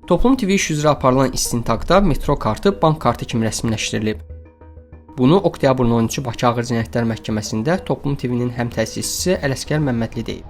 Toplum TV iş üzrə aparılan istintaqda metro kartı bank kartı kimi rəsmiləşdirilib. Bunu oktyabrın 13-ü Bakı Ağır Cinayətlər Məhkəməsində Toplum TV-nin həm təsisçisi Ələsgər Məmmədli deyib.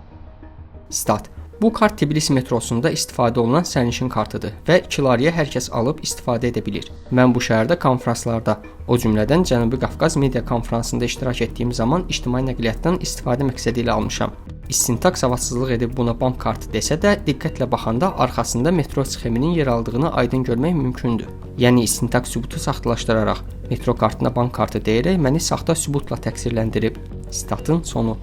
Stat: Bu kart Tbilisi metrosunda istifadə olunan sərnişin kartıdır və 2 lirəyə hər kəs alıb istifadə edə bilir. Mən bu şəhərdə konfranslarda, o cümlədən Cənubi Qafqaz media konfransında iştirak etdiyim zaman ictimai nəqliyyatdan istifadə məqsədi ilə almışam. İstintaq savadsızlıq edib buna bank kartı desə də, diqqətlə baxanda arxasında metro sxeminin yer aldığını aydın görmək mümkündür. Yəni istintaq sübutu saxtalaşdıraraq metro kartına bank kartı deyərək məni saxta sübutla təqsirləndirib. Statın sonu.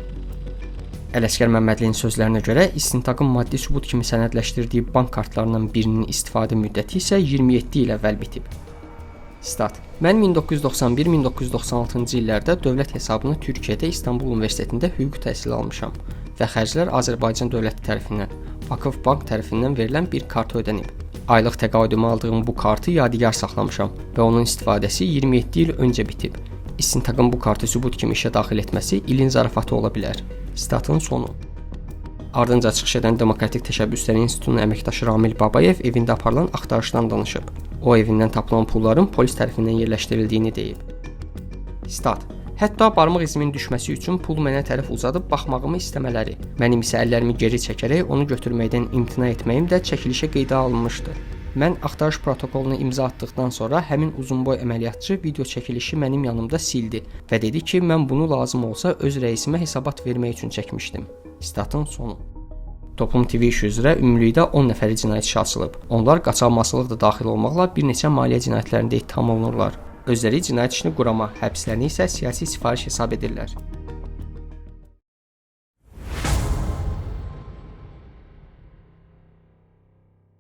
Ələsgər Məmmədlinin sözlərinə görə istintaqın maddi sübut kimi sənədləşdirdiyi bank kartlarından birinin istifadə müddəti isə 27 il əvvəl bitib. Stat: Mən 1991-1996-cı illərdə dövlət hesabına Türkiyədə İstanbul Universitetində hüquq təhsili almışam və xərclər Azərbaycan dövləti tərəfindən, Vakıf Bank tərəfindən verilən bir karta ödənib. Aylıq təqaüdümə aldığım bu kartı yadigar saxlamışam və onun istifadəsi 27 il öncə bitib. İstintaqın bu kartı sübut kimi işə daxil etməsi ilin zarafatı ola bilər. Statın sonu. Ardınca çıxış edən Demokratik Təşəbbüslər İnstitutunun əməkdaşı Ramil Babayev evində aparılan axtarışdan danışıb. O evindən tapılan pulların polis tərəfindən yerləşdirildiyini deyib. Stat: Hətta barmaq izimin düşməsi üçün pul mənə tərəf uzadıb baxmağımı istəmələri, mənim isə əllərimi geri çəkərək onu götürməkdən imtina etməyim də çəkilişə qeydə alınmışdı. Mən axtarış protokolunu imza atdıqdan sonra həmin uzunboy əməliyyatçı video çəkilişi mənim yanımda sildi və dedi ki, mən bunu lazım olsa öz rəisimə hesabat vermək üçün çəkmişdim. Statın sonu. Toplum TV işi üzrə ümumilikdə 10 nəfəri cinayət işi açılıb. Onlar qaçaqmalçılıq da daxil olmaqla bir neçə maliyyə cinayətlərində ittiham olunurlar. Özləri cinayət işini qurama, həbslərini isə siyasi sifariş hesab edirlər.